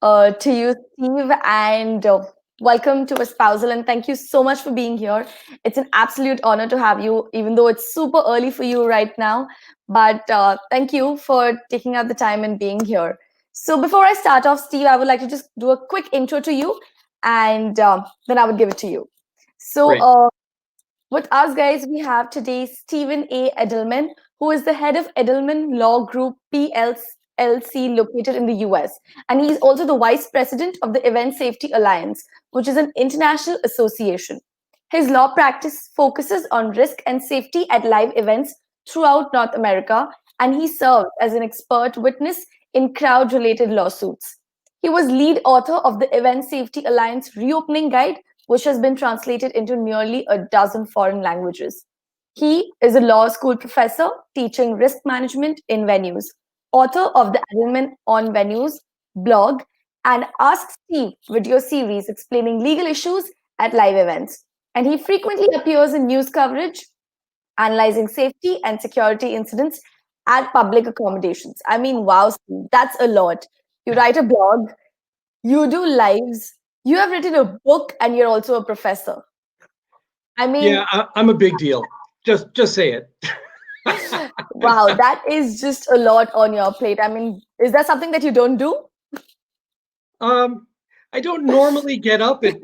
to you, Steve, and welcome to Espousal. And thank you so much for being here. It's an absolute honor to have you, even though it's super early for you right now. But thank you for taking out the time and being here. So, before I start off, Steve, I would like to just do a quick intro to you, and then I would give it to you. So, Great. with us, guys, we have today Stephen A. Edelman, who is the head of Edelman Law Group PLC located in the US. And he's also the vice president of the Event Safety Alliance, which is an international association. His law practice focuses on risk and safety at live events throughout North America, and he served as an expert witness in crowd related lawsuits. He was lead author of the Event Safety Alliance Reopening Guide, which has been translated into nearly a dozen foreign languages. He is a law school professor teaching risk management in venues, author of the Edelman on Venues blog, and Ask Steve video series explaining legal issues at live events. And he frequently appears in news coverage analyzing safety and security incidents at public accommodations. I mean, wow, Steve, that's a lot. You write a blog, you do lives, you have written a book, and you're also a professor. I Yeah, mean, I'm a big deal. Just say it. wow, that is just a lot on your plate. I mean, is that something that you don't do? um, I don't normally get up at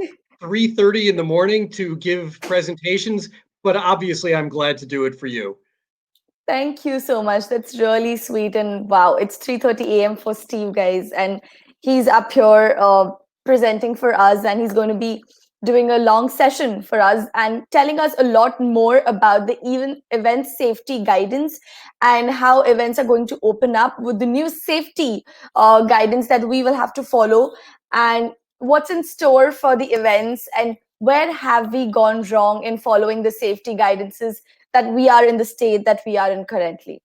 3:30 in the morning to give presentations, but obviously I'm glad to do it for you. Thank you so much. That's really sweet. And wow, it's 3:30 a.m. for Steve, guys, and he's up here presenting for us, and he's going to be doing a long session for us and telling us a lot more about the event safety guidance and how events are going to open up with the new safety guidance that we will have to follow, and what's in store for the events, and where have we gone wrong in following the safety guidances that we are in the state that we are in currently.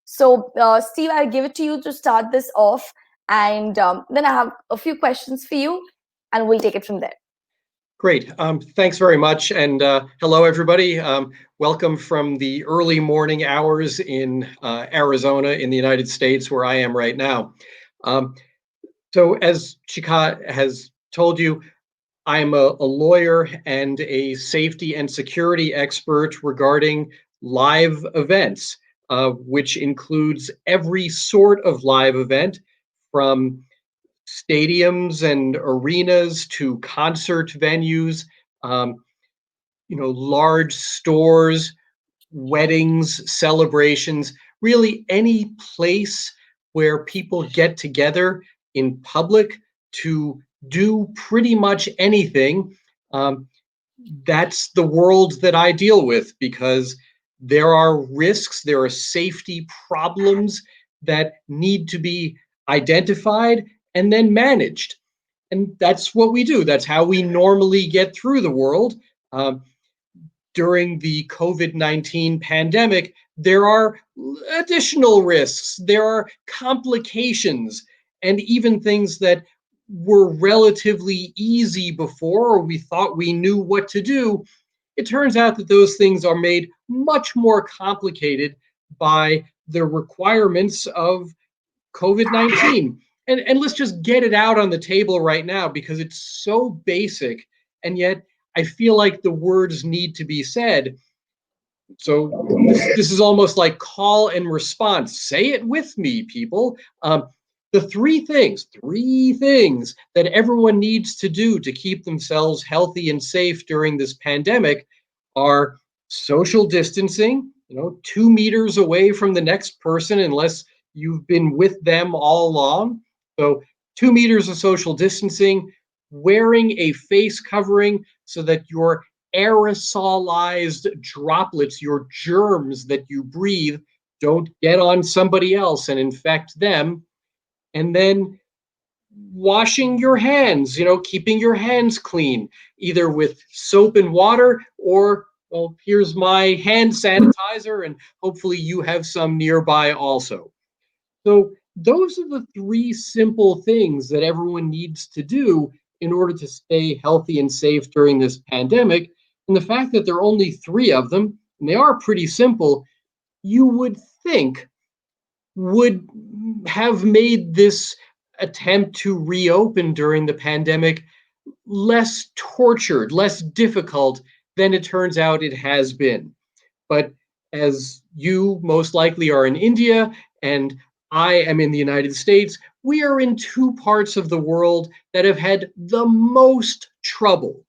So, Steve, I'll give it to you to start this off, and then I have a few questions for you, and we'll take it from there. Great. Thanks very much. And hello, everybody. Welcome from the early morning hours in Arizona in the United States, where I am right now. Um, so, as Chika has told you, I'm a lawyer and a safety and security expert regarding live events, which includes every sort of live event from stadiums and arenas to concert venues, um, large stores, weddings, celebrations, really any place where people get together in public to do pretty much anything. Um, that's the world that I deal with because there are risks, there are safety problems that need to be identified and then managed. And that's what we do. That's how we normally get through the world. Um, During the COVID-19 pandemic, there are additional risks, there are complications, and even things that were relatively easy before, or we thought we knew what to do. It turns out that those things are made much more complicated by the requirements of COVID 19. And let's just get it out on the table right now because it's so basic. And yet I feel like the words need to be said. So this is almost like call and response. Say it with me, people. The three things that everyone needs to do to keep themselves healthy and safe during this pandemic are social distancing, 2 meters away from the next person unless you've been with them all along. So 2 meters of social distancing, wearing a face covering so that your aerosolized droplets, your germs that you breathe, don't get on somebody else and infect them. And then washing your hands, keeping your hands clean, either with soap and water or, well, here's my hand sanitizer, and hopefully you have some nearby also. So, those are the three simple things that everyone needs to do in order to stay healthy and safe during this pandemic. And the fact that there are only three of them, and they are pretty simple, you would think would have made this attempt to reopen during the pandemic less tortured, less difficult than it turns out it has been. But as you most likely are in India and I am in the United States, we are in two parts of the world that have had the most trouble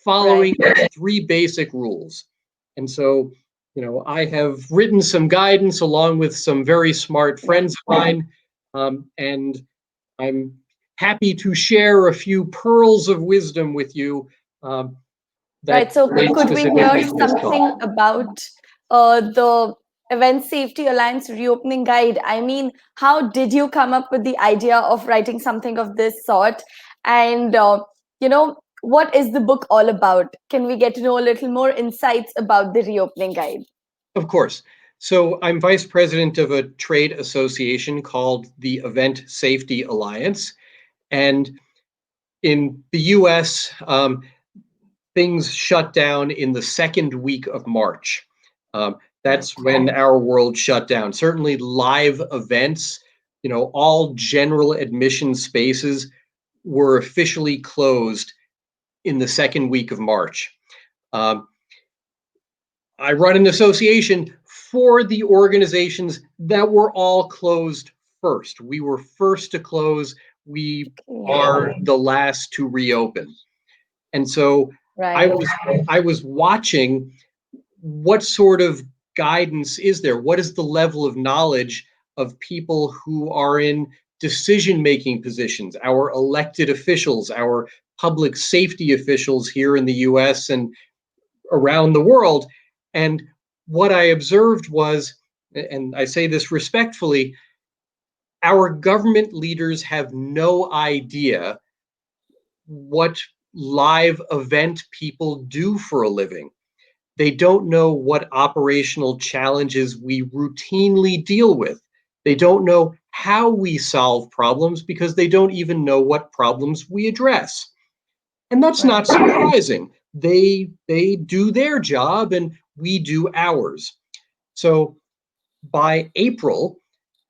Right. following three basic rules. And so, I have written some guidance along with some very smart friends of mine, and I'm happy to share a few pearls of wisdom with you um, that Right. So relate could we hear specifically to this topic. something about the Event Safety Alliance reopening guide? I mean, how did you come up with the idea of writing something of this sort? And, what is the book all about? Can we get to know a little more insights about the reopening guide? Of course. So I'm vice president of a trade association called the Event Safety Alliance. And in the US, things shut down in the second week of March. That's when our world shut down. Certainly, live events, all general admission spaces were officially closed in the second week of March. Um, I run an association for the organizations that were all closed first. We were first to close. We are the last to reopen. And so I Right. was I was watching what sort of guidance is there? What is the level of knowledge of people who are in decision-making positions, our elected officials, our public safety officials here in the US and around the world? And what I observed was, and I say this respectfully, our government leaders have no idea what live event people do for a living. They don't know what operational challenges we routinely deal with. They don't know how we solve problems because they don't even know what problems we address. And that's not surprising. They do their job and we do ours. So by April,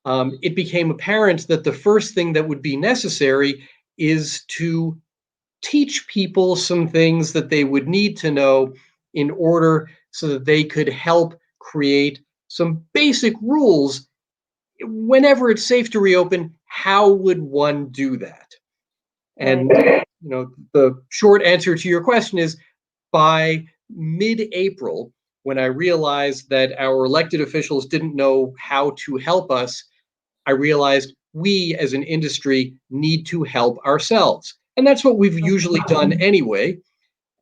it became apparent that the first thing that would be necessary is to teach people some things that they would need to know in order so that they could help create some basic rules. Whenever it's safe to reopen, how would one do that? Right. And the short answer to your question is by mid-April, when I realized that our elected officials didn't know how to help us, I realized we as an industry need to help ourselves. And that's what we've usually done anyway.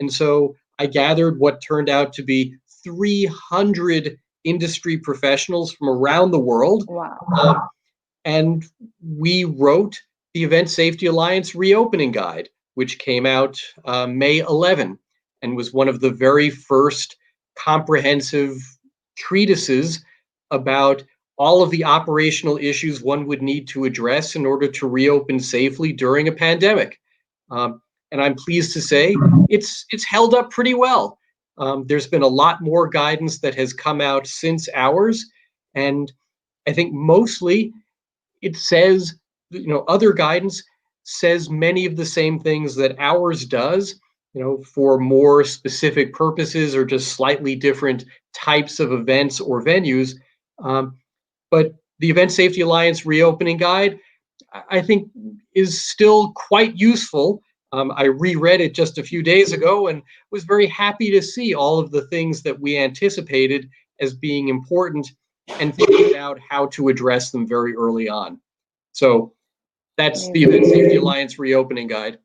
And so I gathered what turned out to be 300 industry professionals from around the world. Wow. And we wrote the Event Safety Alliance Reopening Guide, which came out May 11 and was one of the very first comprehensive treatises about all of the operational issues one would need to address in order to reopen safely during a pandemic. And I'm pleased to say it's held up pretty well. There's been a lot more guidance that has come out since ours, and I think mostly it says, other guidance says many of the same things that ours does, for more specific purposes or just slightly different types of events or venues. But the Event Safety Alliance reopening guide, I think, is still quite useful. I reread it just a few days ago and was very happy to see all of the things that we anticipated as being important and figured out how to address them very early on. So that's the Event Safety Alliance reopening guide.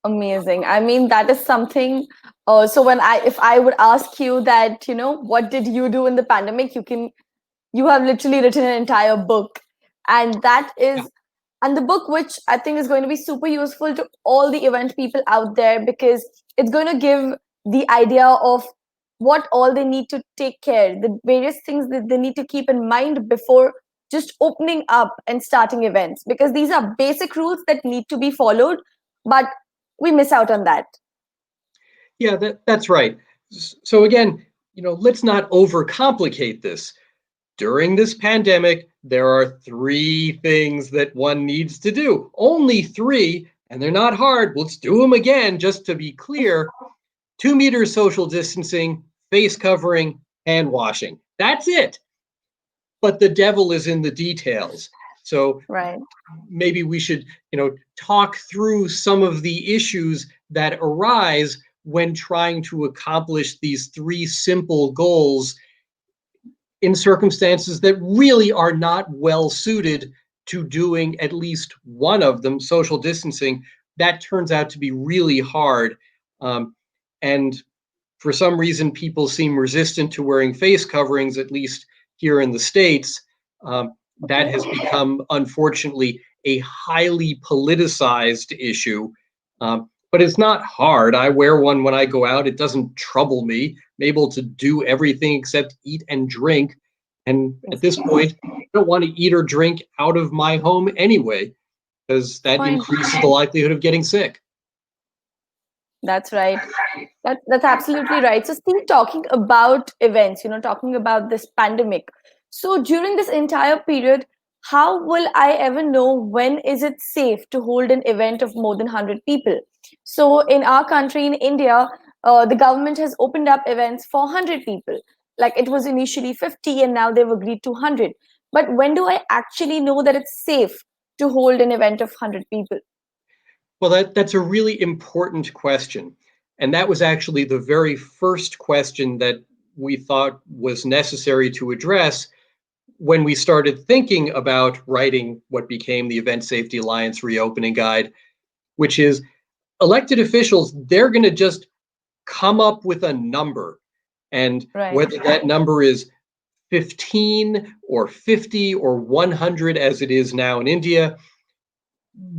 Amazing. I mean, that is something. So if I would ask you that, what did you do in the pandemic? You have literally written an entire book, and that Yeah. is, and the book, which I think is going to be super useful to all the event people out there, because it's going to give the idea of what all they need to take care, the various things that they need to keep in mind before just opening up and starting events, because these are basic rules that need to be followed, but we miss out on that. Yeah, that's right. So again, let's not overcomplicate this. During this pandemic, there are three things that one needs to do. Only three, and they're not hard. Let's do them again, just to be clear. 2 meters social distancing, face covering, hand washing. That's it. But the devil is in the details. So Right. maybe we should, talk through some of the issues that arise when trying to accomplish these three simple goals in circumstances that really are not well suited to doing at least one of them, social distancing. That turns out to be really hard. And for some reason, people seem resistant to wearing face coverings, at least here in the States. That has become, unfortunately, a highly politicized issue. But it's not hard. I wear one when I go out. It doesn't trouble me. I'm able to do everything except eat and drink. And at this point, I don't want to eat or drink out of my home anyway, because that Fine. increases the likelihood of getting sick. That's right. That's absolutely right. So, Steve, talking about events, talking about this pandemic. So, during this entire period, how will I ever know when is it safe to hold an event of more than 100 people? So, in our country, in India, the government has opened up events for 100 people. Like it was initially 50, and now they've agreed to 100. But when do I actually know that it's safe to hold an event of 100 people? Well, that's a really important question. And that was actually the very first question that we thought was necessary to address when we started thinking about writing what became the Event Safety Alliance Reopening Guide, which is elected officials, they're going to just come up with a number. And Right. whether that number is 15 or 50 or 100, as it is now in India,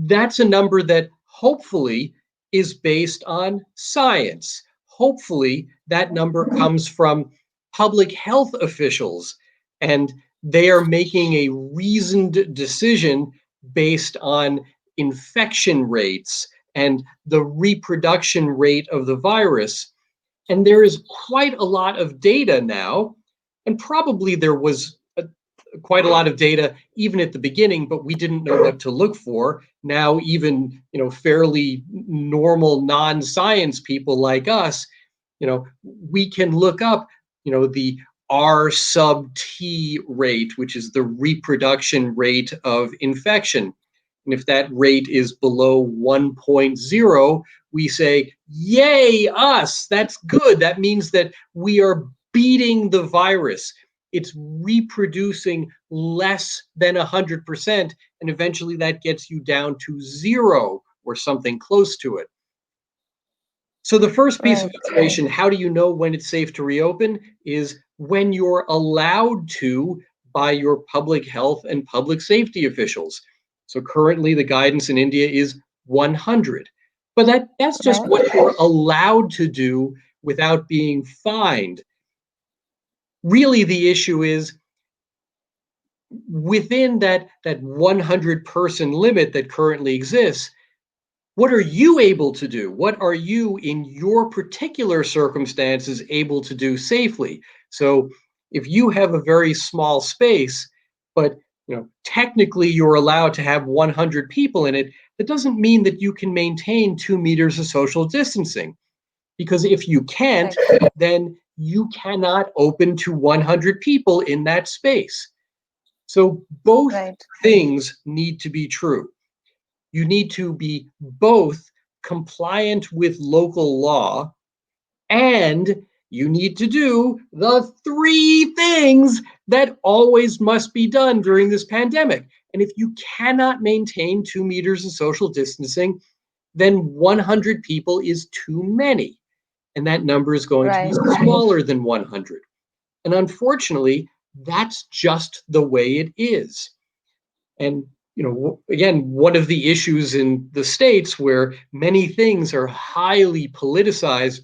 that's a number that hopefully is based on science. Hopefully, that number comes from public health officials and they are making a reasoned decision based on infection rates and the reproduction rate of the virus. And there is quite a lot of data now, and probably there was quite a lot of data even at the beginning, but we didn't know what to look for. Now, even fairly normal non-science people like us, we can look up, the R sub T rate, which is the reproduction rate of infection. And if that rate is below 1.0, we say, yay, us, that's good. That means that we are beating the virus. It's reproducing less than 100%, and eventually that gets you down to 0 or something close to it. So the first piece of information, how do you know when it's safe to reopen, is when you're allowed to by your public health and public safety officials. So currently the guidance in India is 100. But that's just what you're allowed to do without being fined. Really, the issue is within that 100 person limit that currently exists, what are you able to do? What are you in your particular circumstances able to do safely? So if you have a very small space, but technically you're allowed to have 100 people in it, that doesn't mean that you can maintain 2 meters of social distancing. Because if you can't, then you cannot open to 100 people in that space. So both things need to be true. You need to be both compliant with local law and you need to do the three things that always must be done during this pandemic. And if you cannot maintain 2 meters of social distancing, then 100 people is too many. And that number is going to be smaller than 100. And unfortunately, that's just the way it is. And again, one of the issues in the States where many things are highly politicized,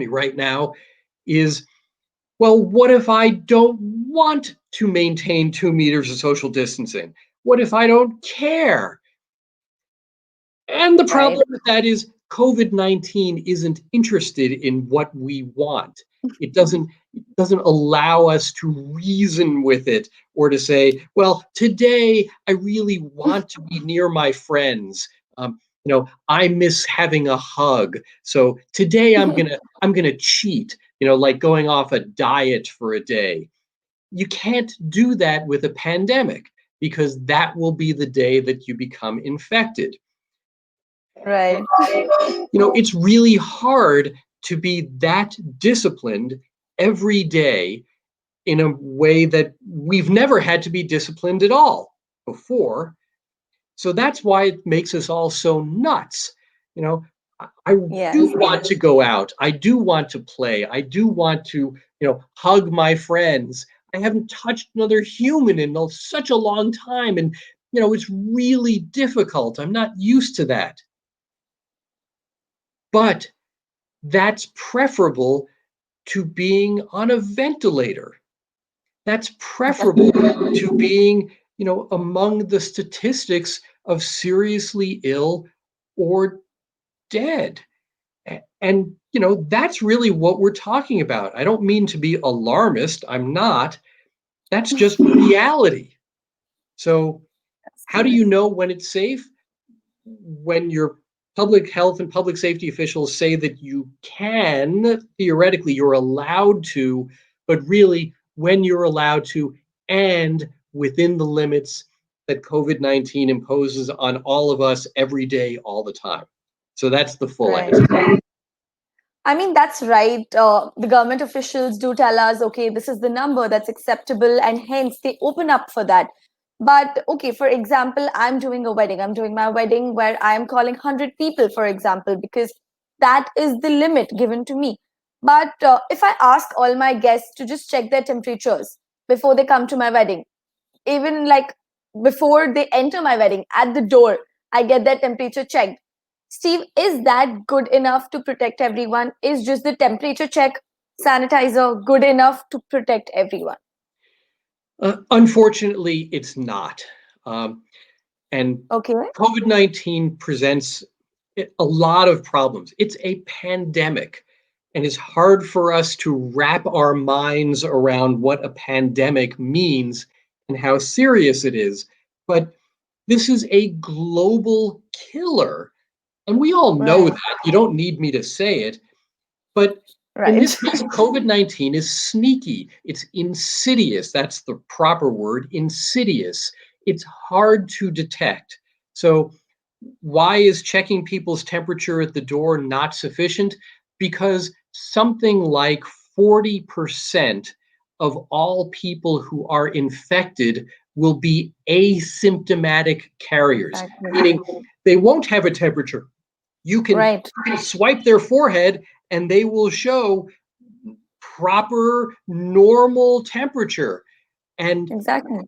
right now, is, well, what if I don't want to maintain 2 meters of social distancing? What if I don't care? And the problem with that is COVID-19 isn't interested in what we want. It doesn't allow us to reason with it or to say, well, today I really want to be near my friends. I miss having a hug, so today I'm gonna cheat. Like going off a diet for a day. You can't do that with a pandemic because that will be the day that you become infected. Right. It's really hard to be that disciplined every day in a way that we've never had to be disciplined at all before. So that's why it makes us all so nuts. You know, I do Yes. want to go out. I do want to play. I do want to, hug my friends. I haven't touched another human in such a long time. And, it's really difficult. I'm not used to that. But that's preferable to being on a ventilator. That's preferable to being, among the statistics of seriously ill or dead. And, that's really what we're talking about. I don't mean to be alarmist. I'm not. That's just reality. So, how do you know when it's safe? When your public health and public safety officials say that you can, theoretically, you're allowed to, but really when you're allowed to and within the limits that COVID-19 imposes on all of us every day, all the time. So that's the full Right. answer. I mean, that's right. The government officials do tell us, okay, this is the number that's acceptable, and hence they open up for that. But okay, for example, I'm doing a wedding. I'm doing my wedding where I'm calling 100 people, for example, because that is the limit given to me. But if I ask all my guests to just check their temperatures before they come to my wedding, even like before they enter my wedding at the door, I get their temperature checked. Steve, is that good enough to protect everyone? Is just the temperature check sanitizer good enough to protect everyone? Unfortunately, it's not. Um, and Okay. COVID-19 presents a lot of problems. It's a pandemic, and it's hard for us to wrap our minds around what a pandemic means and how serious it is. But this is a global killer, and we all know Right. that. You don't need me to say it. But in Right. this case, COVID-19 is sneaky. It's insidious. That's the proper word, insidious. It's hard to detect. So, why is checking people's temperature at the door not sufficient? Because something like 40% of all people who are infected will be asymptomatic carriers, Exactly. meaning they won't have a temperature. You can Right. swipe their forehead and they will show proper normal temperature. And Exactly.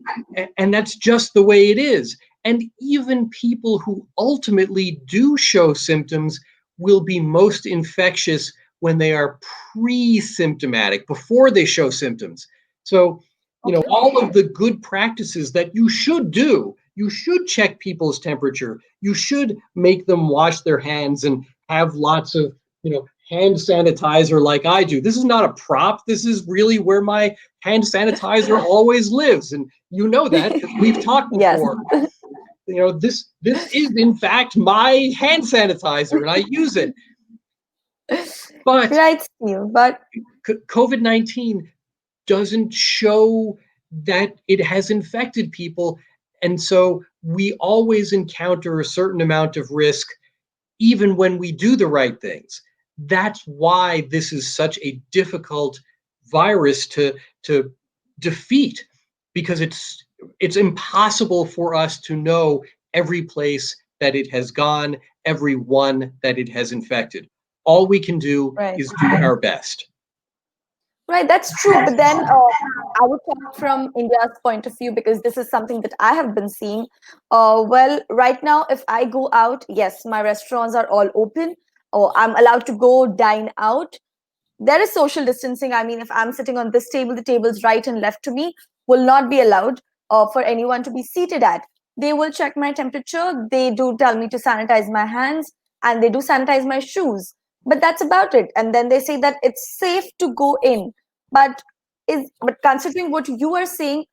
and that's just the way it is. And even people who ultimately do show symptoms will be most infectious when they are pre-symptomatic, before they show symptoms. So, Okay. all of the good practices that you should do, you should check people's temperature. You should make them wash their hands and have lots of, hand sanitizer like I do. This is not a prop. This is really where my hand sanitizer always lives. And you know that because we've talked Yes. before. This is in fact my hand sanitizer and I use it. But Right, Steve. But COVID-19 doesn't show that it has infected people. And so we always encounter a certain amount of risk, even when we do the right things. That's why this is such a difficult virus to defeat, because it's impossible for us to know every place that it has gone, every one that it has infected. All we can do right. is do our best. Right, that's true. But then I would talk from India's point of view because this is something that I have been seeing. Well, right now, if I go out, yes, my restaurants are all open, or I'm allowed to go dine out. There is social distancing. I mean, if I'm sitting on this table, the tables right and left to me will not be allowed for anyone to be seated at. They will check my temperature. They do tell me to sanitize my hands and they do sanitize my shoes. but that's about it. And then they say that it's safe to go in. But but considering what you are saying,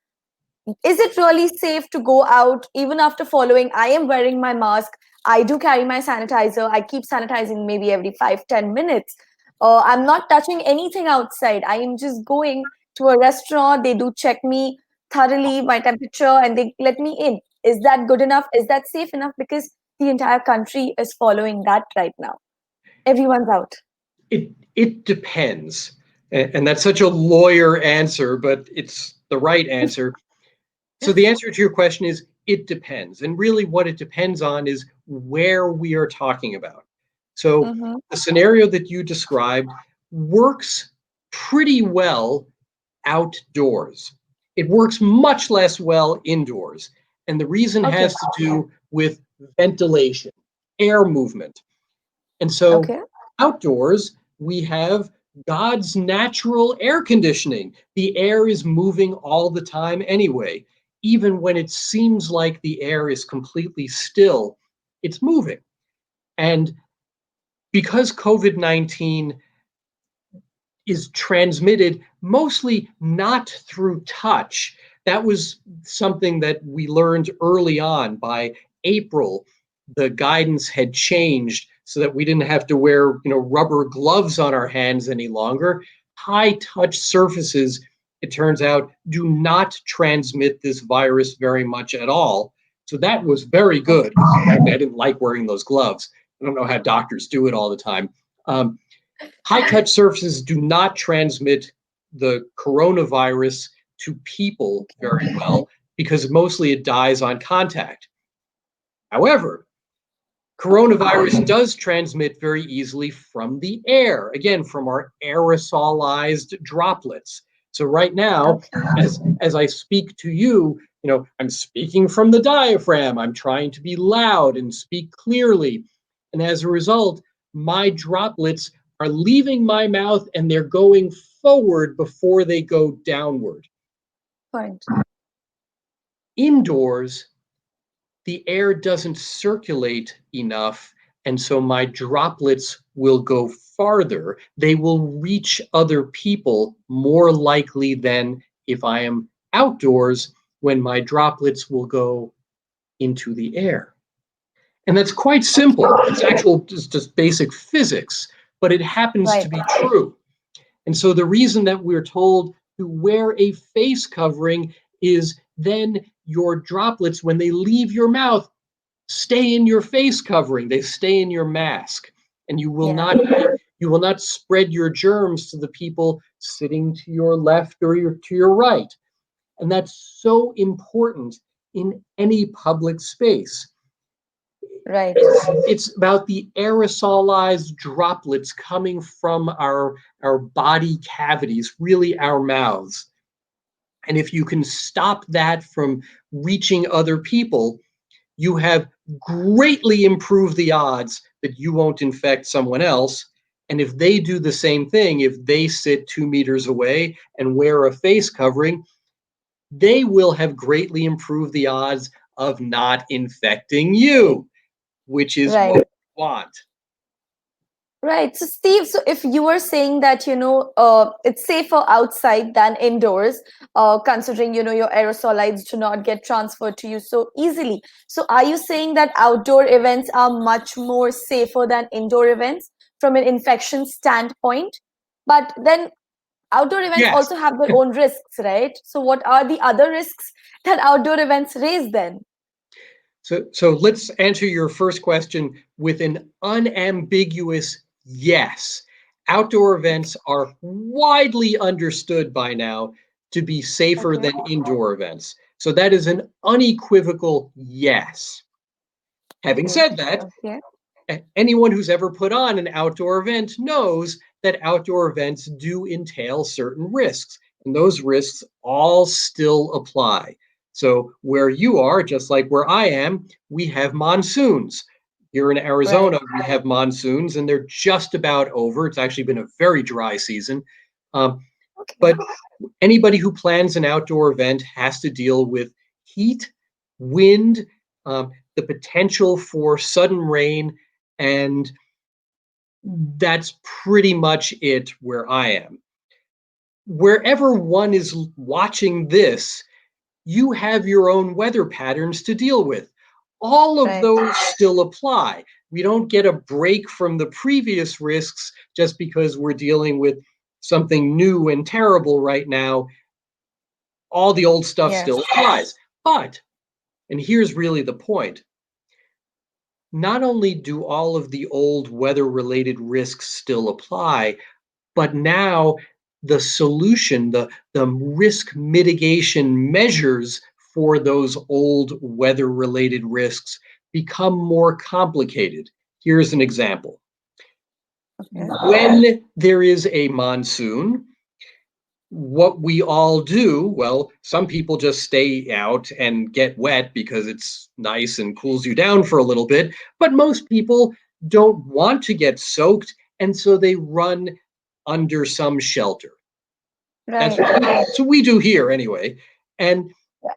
is it really safe to go out even after following? I am wearing my mask. I do carry my sanitizer. I keep sanitizing maybe every 5-10 minutes. I'm not touching anything outside. I am just going to a restaurant. They do check me thoroughly, my temperature, and they let me in. Is that good enough? Is that safe enough? Because the entire country is following that right now. Everyone's out. It depends. And that's such a lawyer answer, but it's the right answer. So the answer to your question is it depends. And really what it depends on is where we are talking about. So Mm-hmm. the scenario that you described works pretty well outdoors. It works much less well indoors. And the reason Okay. has to do with ventilation, air movement. And so Okay. outdoors, we have God's natural air conditioning. The air is moving all the time anyway. Even when it seems like the air is completely still, it's moving. And because COVID 19 is transmitted mostly not through touch, that was something that we learned early on. By April, the guidance had changed so that we didn't have to wear, rubber gloves on our hands any longer. High touch surfaces, it turns out, do not transmit this virus very much at all. So that was very good. I didn't like wearing those gloves. I don't know how doctors do it all the time. Um, High touch surfaces do not transmit the coronavirus to people very well because mostly it dies on contact. However, Okay. coronavirus does transmit very easily from the air, again, from our aerosolized droplets. So right now, Okay. as I speak to you, I'm speaking from the diaphragm. I'm trying to be loud and speak clearly. And as a result, my droplets are leaving my mouth and they're going forward before they go downward. Point. Indoors, the air doesn't circulate enough, and so my droplets will go farther. They will reach other people more likely than if I am outdoors, when my droplets will go into the air. And that's quite simple. Okay. It's actual just basic physics, but it happens to Right. be true. And so the reason that we're told to wear a face covering is then your droplets, when they leave your mouth, stay in your face covering. They stay in your mask, and Yeah. you will not spread your germs to the people sitting to your left or to your right. And that's so important in any public space. Right. It's about the aerosolized droplets coming from our body cavities, really our mouths. And if you can stop that from reaching other people, you have greatly improved the odds that you won't infect someone else. And if they do the same thing, if they sit 2 meters away and wear a face covering, they will have greatly improved the odds of not infecting you, which is what Right. we want. Right. So, Steve, so if you were saying that, it's safer outside than indoors, considering, your aerosolites do not get transferred to you so easily. So, are you saying that outdoor events are much more safer than indoor events from an infection standpoint? But then outdoor events Yes. also have their own risks, right? So, what are the other risks that outdoor events raise then? So let's answer your first question with an unambiguous yes. Outdoor events are widely understood by now to be safer Okay. than indoor events. So that is an unequivocal yes. Having Great. said that, Okay. anyone who's ever put on an outdoor event knows that outdoor events do entail certain risks, and those risks all still apply. So, where you are, just like where I am, we have monsoons. Here in Right. Arizona, we have monsoons, and they're just about over. It's actually been a very dry season. Um, Okay. but anybody who plans an outdoor event has to deal with heat, wind, the potential for sudden rain, and That's pretty much it where I am. Wherever one is watching this, you have your own weather patterns to deal with. All of Right. those still apply. We don't get a break from the previous risks just because we're dealing with something new and terrible right now. All the old stuff Yes. still applies. But, and here's really the point, not only do all of the old weather related risks still apply, but now the solution, the risk mitigation measures for those old weather related risks become more complicated. Here's an example. Okay. When there is a monsoon, what we all do, well, some people just stay out and get wet because it's nice and cools you down for a little bit, but most people don't want to get soaked, and so they run under some shelter. That's Right. what we do here anyway. And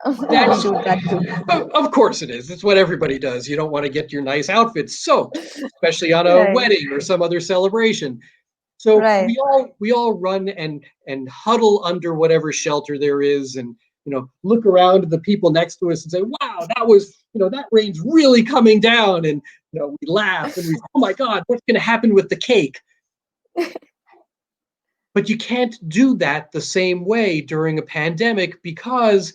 We that's, do that too. of course it is. It's what everybody does. You don't want to get your nice outfits soaked, especially on a Right. wedding or some other celebration. So Right. we all run and huddle under whatever shelter there is, and look around at the people next to us and say, "Wow, that was that rain's really coming down," and we laugh and we, "Oh my God, what's going to happen with the cake?" But you can't do that the same way during a pandemic, because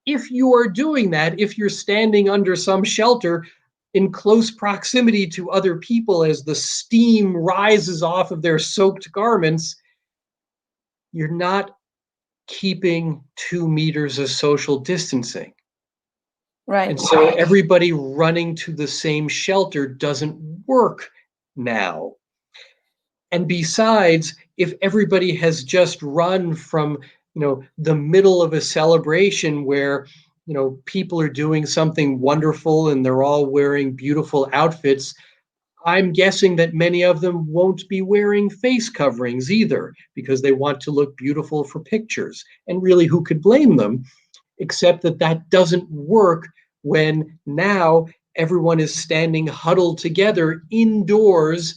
if you are doing that, if you're standing under some shelter in close proximity to other people as the steam rises off of their soaked garments, you're not keeping 2 meters of social distancing. Right. And so everybody running to the same shelter doesn't work now. And besides, if everybody has just run from, the middle of a celebration where, people are doing something wonderful and they're all wearing beautiful outfits, I'm guessing that many of them won't be wearing face coverings either because they want to look beautiful for pictures. And really, who could blame them? Except that that doesn't work when now everyone is standing huddled together indoors,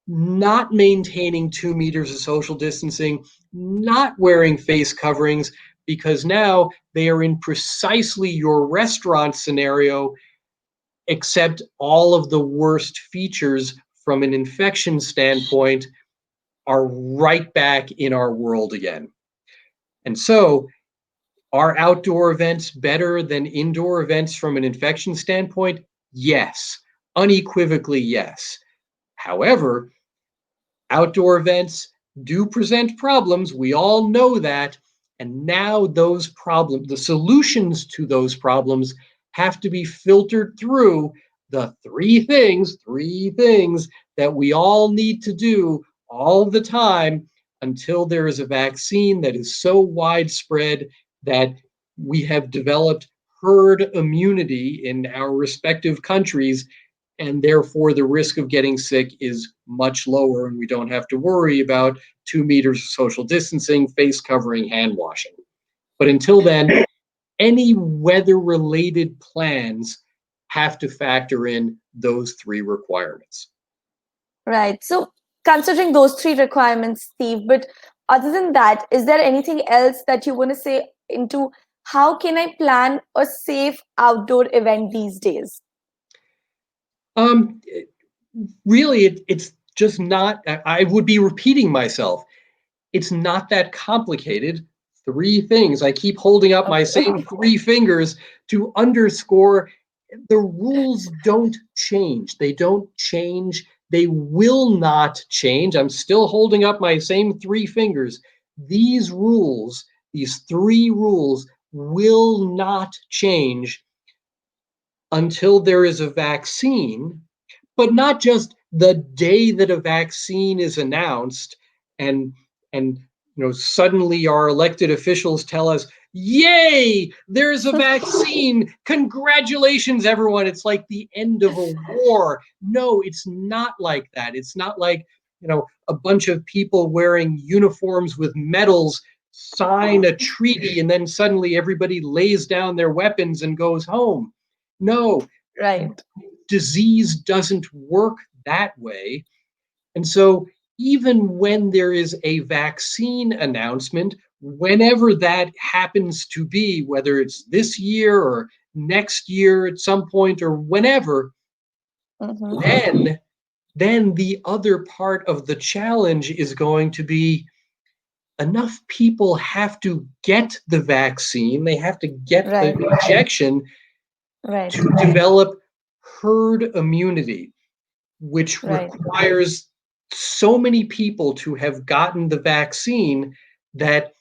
not maintaining 2 meters of social distancing, not wearing face coverings, because now they are in precisely your restaurant scenario, except all of the worst features from an infection standpoint are right back in our world again. And so, are outdoor events better than indoor events from an infection standpoint? Yes, unequivocally yes. However, outdoor events do present problems. We all know that. And now those problems, the solutions to those problems, have to be filtered through the three things that we all need to do all the time until there is a vaccine that is so widespread that we have developed herd immunity in our respective countries, and therefore the risk of getting sick is much lower, and we don't have to worry about 2 meters of social distancing, face covering, hand washing. But until then, any weather related plans have to factor in those three requirements. Right. So, considering those three requirements, Steve, but other than that, is there anything else that you want to say into how can I plan a safe outdoor event these days? Um, Really, it's just not, I would be repeating myself. It's not that complicated. Three things. I keep holding up my Okay. same three fingers to underscore the rules don't change. They don't change. They will not change. I'm still holding up my same three fingers. These rules, these three rules, will not change until there is a vaccine, but not just the day that a vaccine is announced and suddenly our elected officials tell us, "Yay, there's a vaccine. Congratulations everyone. It's like the end of a war." No, it's not like that. It's not like, a bunch of people wearing uniforms with medals sign a treaty and then suddenly everybody lays down their weapons and goes home. No, Right. disease doesn't work that way. And so even when there is a vaccine announcement, whenever that happens to be, whether it's this year or next year at some point or whenever, Mm-hmm. then then the other part of the challenge is going to be enough people have to get the vaccine, they have to get the Right. injection Right. to develop herd immunity, which Right. requires so many people to have gotten the vaccine that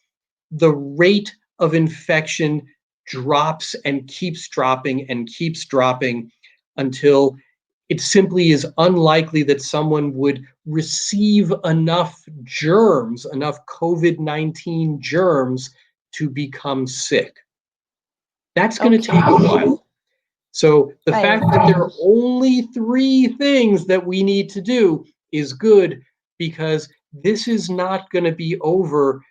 the rate of infection drops and keeps dropping until it simply is unlikely that someone would receive enough germs, enough COVID-19 germs to become sick. That's going to Okay. take a while. So the Right. fact that there are only 3 things that we need to do is good, because this is not going to be over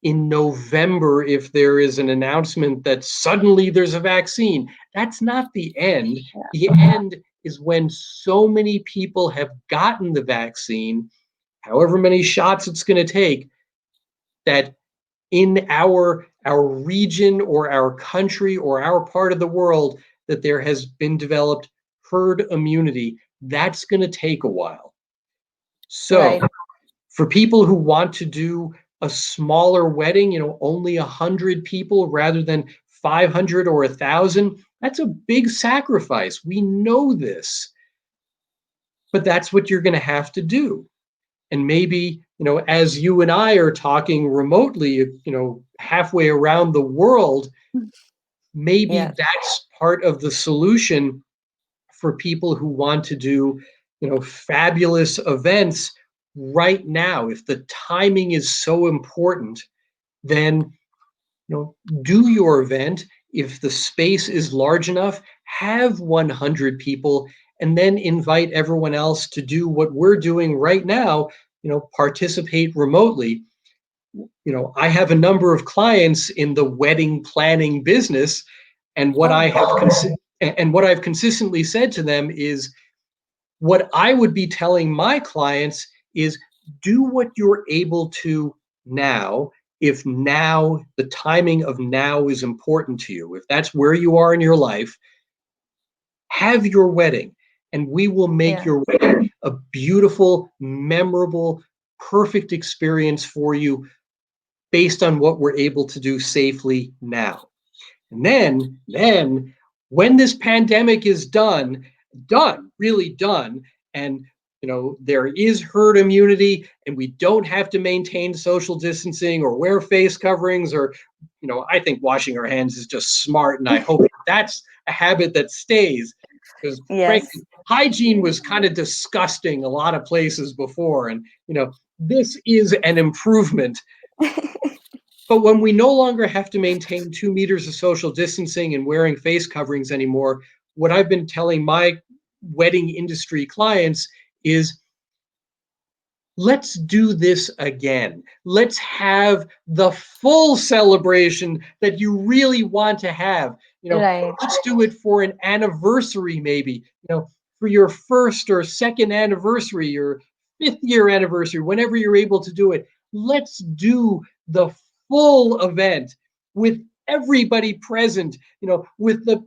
in November if there is an announcement that suddenly there's a vaccine. That's not the end. The end is when so many people have gotten the vaccine, however many shots it's going to take, that in our region or our country or our part of the world that there has been developed herd immunity. That's going to take a while. So Right. for people who want to do a smaller wedding, only 100 people rather than 500 or 1,000, that's a big sacrifice. We know this, but that's what you're going to have to do. And maybe, as you and I are talking remotely, halfway around the world, maybe Yes. that's part of the solution for people who want to do, fabulous events right now. If the timing is so important, then, do your event. If the space is large enough, have 100 people and then invite everyone else to do what we're doing right now, participate remotely. I have a number of clients in the wedding planning business, and what Oh. I have and what I've consistently said to them is what I would be telling my clients is do what you're able to now. If now, the timing of now is important to you, if that's where you are in your life, have your wedding, and we will make Yeah. your wedding a beautiful, memorable, perfect experience for you based on what we're able to do safely now. And then when this pandemic is really done, and there is herd immunity and we don't have to maintain social distancing or wear face coverings, or I think washing our hands is just smart, and I hope that's a habit that stays, because Yes. frankly hygiene was kind of disgusting a lot of places before, and this is an improvement. But when we no longer have to maintain 2 meters of social distancing and wearing face coverings anymore, what I've been telling my wedding industry clients is, let's do this again. Let's have the full celebration that you really want to have. Right. Let's do it for an anniversary, maybe, for your first or second anniversary or fifth year anniversary, whenever you're able to do it. Let's do the full event with everybody present, with the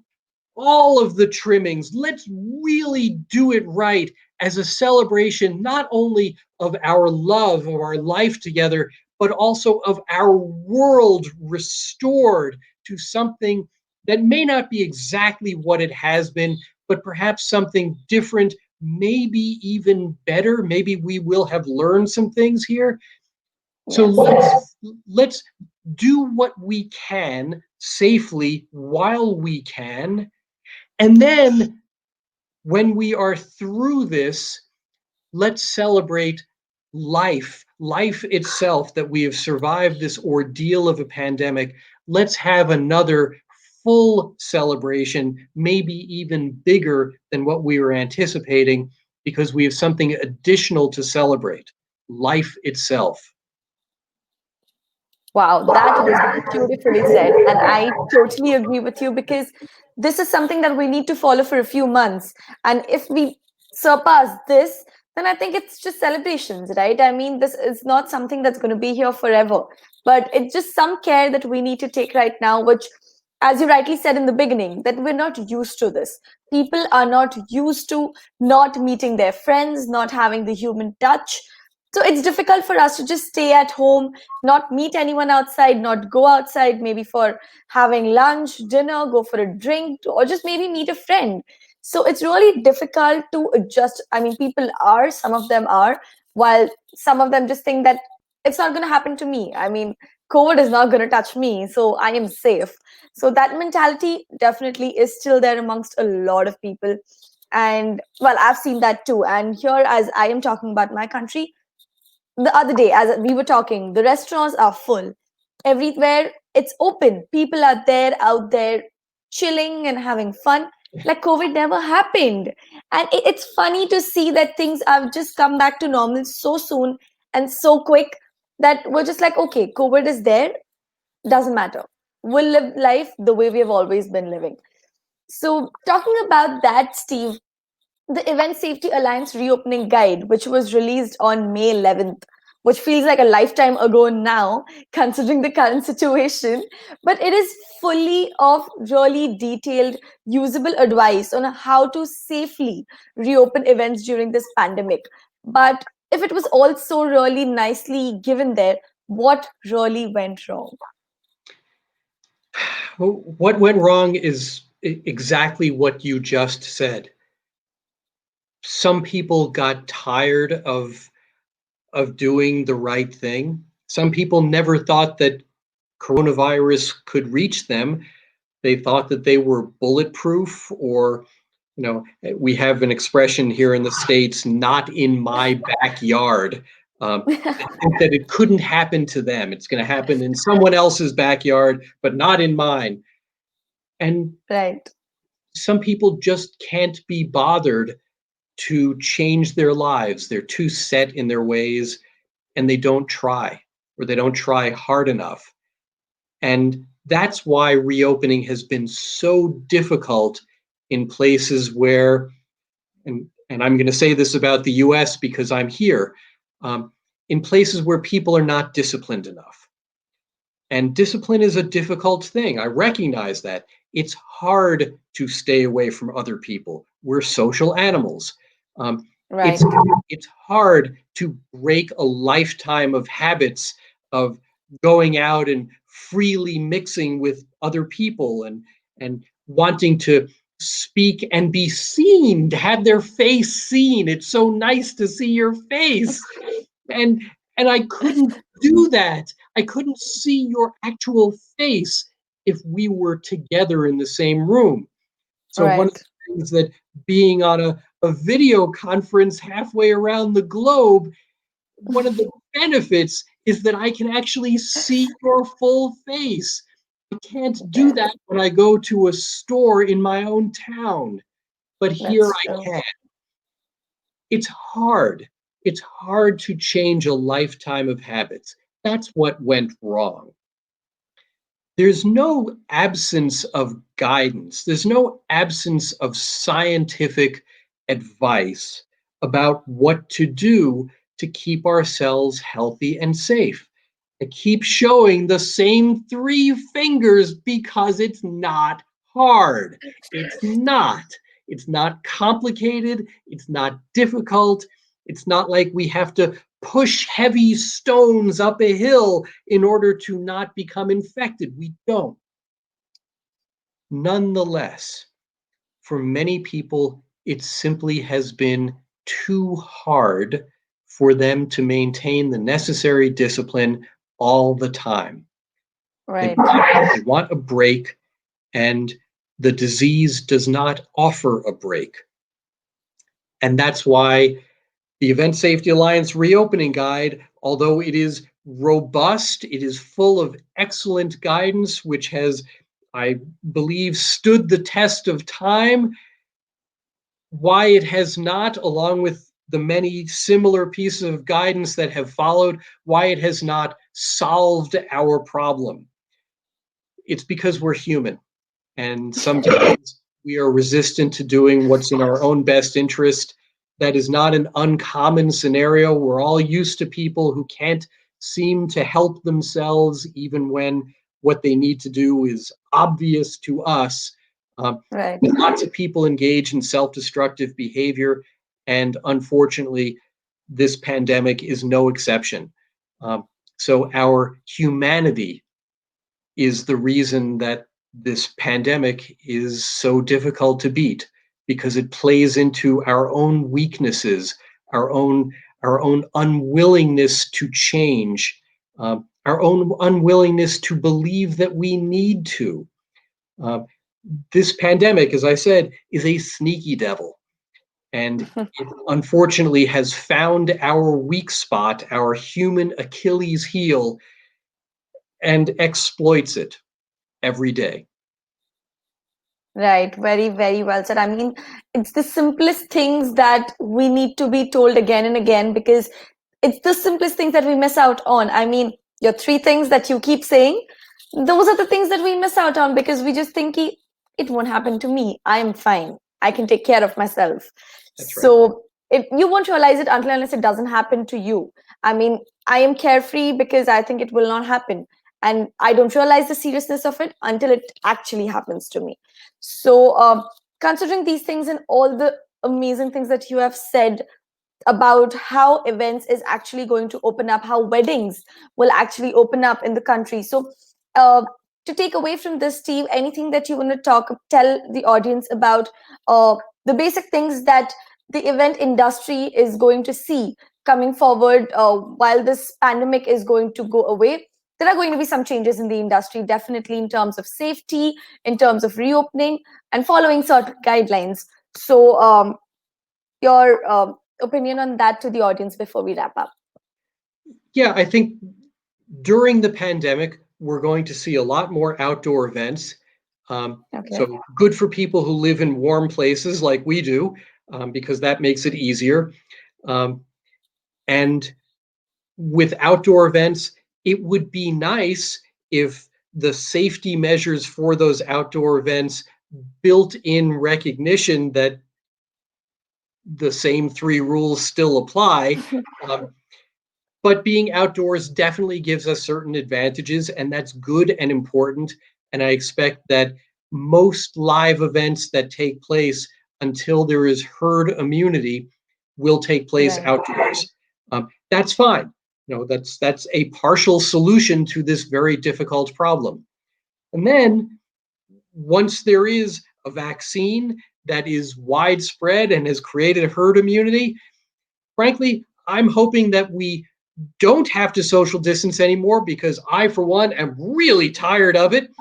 all of the trimmings. Let's really do it right as a celebration, not only of our love, of our life together, but also of our world restored to something that may not be exactly what it has been, but perhaps something different, maybe even better. Maybe we will have learned some things here. So Yes. let's do what we can safely while we can, and then when we are through this, let's celebrate life itself, that we have survived this ordeal of a pandemic. Let's have another full celebration, maybe even bigger than what we were anticipating, because we have something additional to celebrate, life itself. Wow, that was beautifully said. And I totally agree with you, because this is something that we need to follow for a few months. And if we surpass this, then I think it's just celebrations, right? I mean, this is not something that's going to be here forever, but it's just some care that we need to take right now, which, as you rightly said in the beginning, that we're not used to this. People are not used to not meeting their friends, not having the human touch. So it's difficult for us to just stay at home, not meet anyone outside, not go outside, maybe for having lunch, dinner, go for a drink, or just maybe meet a friend. So it's really difficult to adjust. I mean, people are, some of them are, while some of them just think that it's not going to happen to me. I mean, COVID is not going to touch me, so I am safe. So that mentality definitely is still there amongst a lot of people. And well, I've seen that too. And here, as I am talking about my country, the other day, as we were talking, the restaurants are full. Everywhere it's open. People are there, out there, chilling and having fun. Like COVID never happened. And it's funny to see that things have just come back to normal so soon and so quick that we're just like, okay, COVID is there, doesn't matter. We'll live life the way we have always been living. So, talking about that, Steve, the Event Safety Alliance reopening guide, which was released on May 11th, which feels like a lifetime ago now, considering the current situation, but it is fully of really detailed, usable advice on how to safely reopen events during this pandemic. But if it was also really nicely given there, what really went wrong? What went wrong is exactly what you just said. Some people got tired of doing the right thing. Some people never thought that coronavirus could reach them. They thought that they were bulletproof, or, we have an expression here in the States, not in my backyard. I think that it couldn't happen to them. It's going to happen in someone else's backyard, but not in mine. And Right, some people just can't be bothered to change their lives. They're too set in their ways, and they don't try, or they don't try hard enough. And that's why reopening has been so difficult in places where, and I'm going to say this about the US because I'm here, in places where people are not disciplined enough. And discipline is a difficult thing. I recognize that. It's hard to stay away from other people. We're social animals. Um, right, it's it's hard to break a lifetime of habits of going out and freely mixing with other people, and wanting to speak and be seen, to have their face seen. It's so nice to see your face. And I couldn't do that. I couldn't see your actual face if we were together in the same room. So one of right. the things that being on a video conference halfway around the globe, one of the benefits is that I can actually see your full face. I can't do Yes, that when I go to a store in my own town, but here that's I true. can. It's hard. It's hard to change a lifetime of habits. That's what went wrong. There's no absence of guidance. There's no absence of scientific advice about what to do to keep ourselves healthy and safe. I keep showing the same three fingers because it's not hard. It's not. It's not complicated. It's not difficult. It's not like we have to push heavy stones up a hill in order to not become infected. We don't. Nonetheless, for many people, it simply has been too hard for them to maintain the necessary discipline all the time. They Right, want, they want a break, and the disease does not offer a break. And that's why the Event Safety Alliance reopening guide, although it is robust, it is full of excellent guidance, which has, I believe, stood the test of time. Why it has not, along with the many similar pieces of guidance that have followed, why it has not solved our problem. It's because we're human. And sometimes we are resistant to doing what's in our own best interest. That is not an uncommon scenario. We're all used to people who can't seem to help themselves, even when what they need to do is obvious to us. Um, Right. Lots of people engage in self-destructive behavior, and unfortunately, this pandemic is no exception. Um, so our humanity is the reason that this pandemic is so difficult to beat, because it plays into our own weaknesses, our own our own unwillingness to change, our own unwillingness to believe that we need to. Uh, this pandemic, as I said, is a sneaky devil, and it unfortunately has found our weak spot, our human Achilles heel, and exploits it every day. Right, very, very well said. I mean, it's the simplest things that we need to be told again and again because it's the simplest things that we miss out on. I mean, your three things that you keep saying, those are the things that we miss out on because we just think it won't happen to me. I am fine. I can take care of myself. That's right. So you won't realize it until unless it doesn't happen to you. I mean, I am carefree because I think it will not happen. And I don't realize the seriousness of it until it actually happens to me. So, considering these things and all the amazing things that you have said about how events is actually going to open up, how weddings will actually open up in the country. So, uh, to take away from this, Steve, anything that you want to tell the audience about the basic things that the event industry is going to see coming forward while this pandemic is going to go away? There are going to be some changes in the industry, definitely in terms of safety, in terms of reopening, and following certain guidelines. So, your opinion on that to the audience before we wrap up. Yeah, I think during the pandemic, we're going to see a lot more outdoor events. Okay. So good for people who live in warm places like we do, because that makes it easier. Um, and with outdoor events, it would be nice if the safety measures for those outdoor events built in recognition that the same three rules still apply. Um, but being outdoors definitely gives us certain advantages, and that's good and important. And I expect that most live events that take place until there is herd immunity will take place Right. outdoors. That's fine. That's a partial solution to this very difficult problem. And then once there is a vaccine that is widespread and has created herd immunity, frankly, I'm hoping that we don't have to social distance anymore, because I, for one, am really tired of it.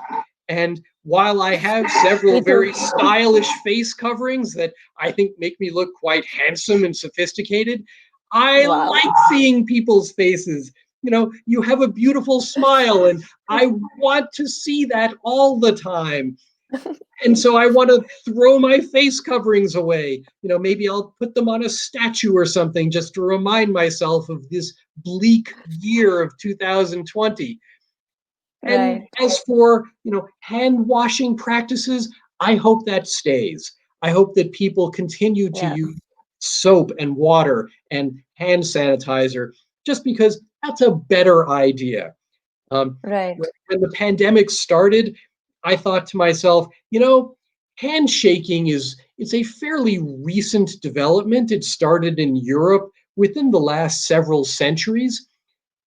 And while I have several Me too. very stylish face coverings that I think make me look quite handsome and sophisticated, I Wow. like seeing people's faces. You have a beautiful smile, and I want to see that all the time. And so I want to throw my face coverings away. Maybe I'll put them on a statue or something just to remind myself of this bleak year of 2020. And Right. as for, hand washing practices, I hope that stays. I hope that people continue to Yeah. use soap and water and hand sanitizer, just because that's a better idea. Right. When the pandemic started, I thought to myself, handshaking it's a fairly recent development. It started in Europe within the last several centuries.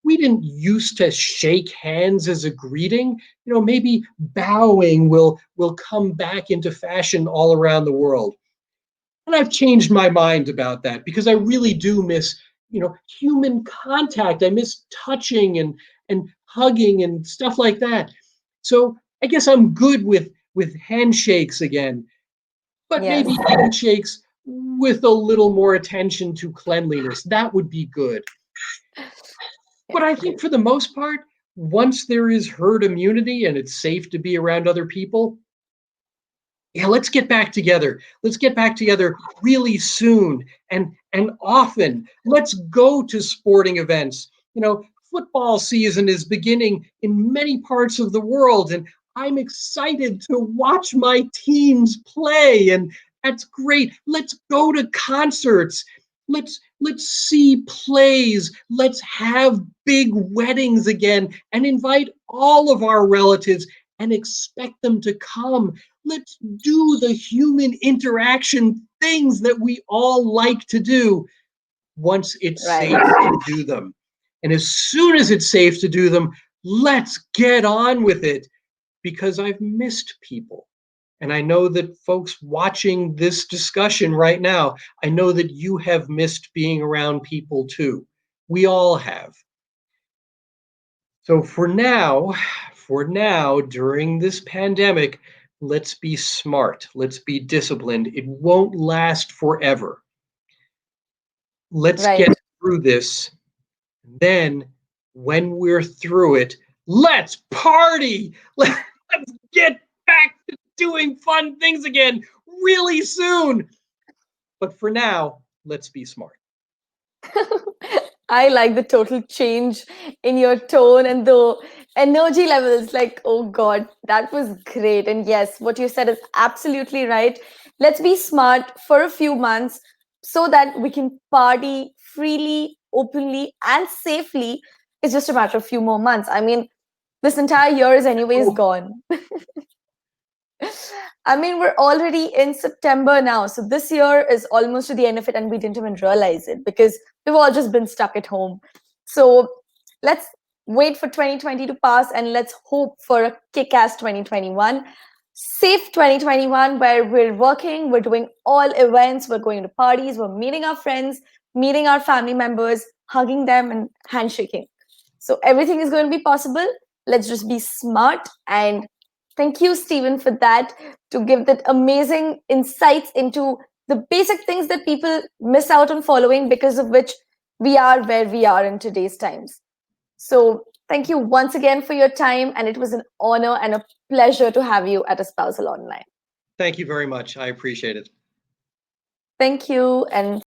We didn't used to shake hands as a greeting. Maybe bowing will come back into fashion all around the world. And I've changed my mind about that, because I really do miss, human contact. I miss touching and hugging and stuff like that. So I guess I'm good with handshakes again, but Yes. maybe handshakes with a little more attention to cleanliness. That would be good. Yeah. But I think for the most part, once there is herd immunity and it's safe to be around other people, yeah, let's get back together. Let's get back together really soon and often. Let's go to sporting events. Football season is beginning in many parts of the world, and I'm excited to watch my teams play, and that's great. Let's go to concerts. Let's see plays. Let's have big weddings again and invite all of our relatives and expect them to come. Let's do the human interaction things that we all like to do once it's Right. safe to do them. And as soon as it's safe to do them, let's get on with it because I've missed people. And I know that folks watching this discussion right now, I know that you have missed being around people too. We all have. So for now, during this pandemic, let's be smart. Let's be disciplined. It won't last forever. Let's get Right. through this. Then, when we're through it, let's party. Let's get back to doing fun things again really soon. But for now, let's be smart. I like the total change in your tone and the energy levels. Like, oh God, that was great. And yes, what you said is absolutely right. Let's be smart for a few months so that we can party freely, openly, and safely. It's just a matter of a few more months. I mean, this entire year is anyways Oh, gone. I mean, we're already in September now. So this year is almost to the end of it, and we didn't even realize it because we've all just been stuck at home. So let's wait for 2020 to pass and let's hope for a kick ass 2021. Safe 2021, where we're working, we're doing all events, we're going to parties, we're meeting our friends, meeting our family members, hugging them, and handshaking. So everything is going to be possible. Let's just be smart. And thank you, Stephen, for that, to give that amazing insights into the basic things that people miss out on following, because of which we are where we are in today's times. So thank you once again for your time. And it was an honor and a pleasure to have you at Espousal Online. thank you very much. I appreciate it. Thank you. And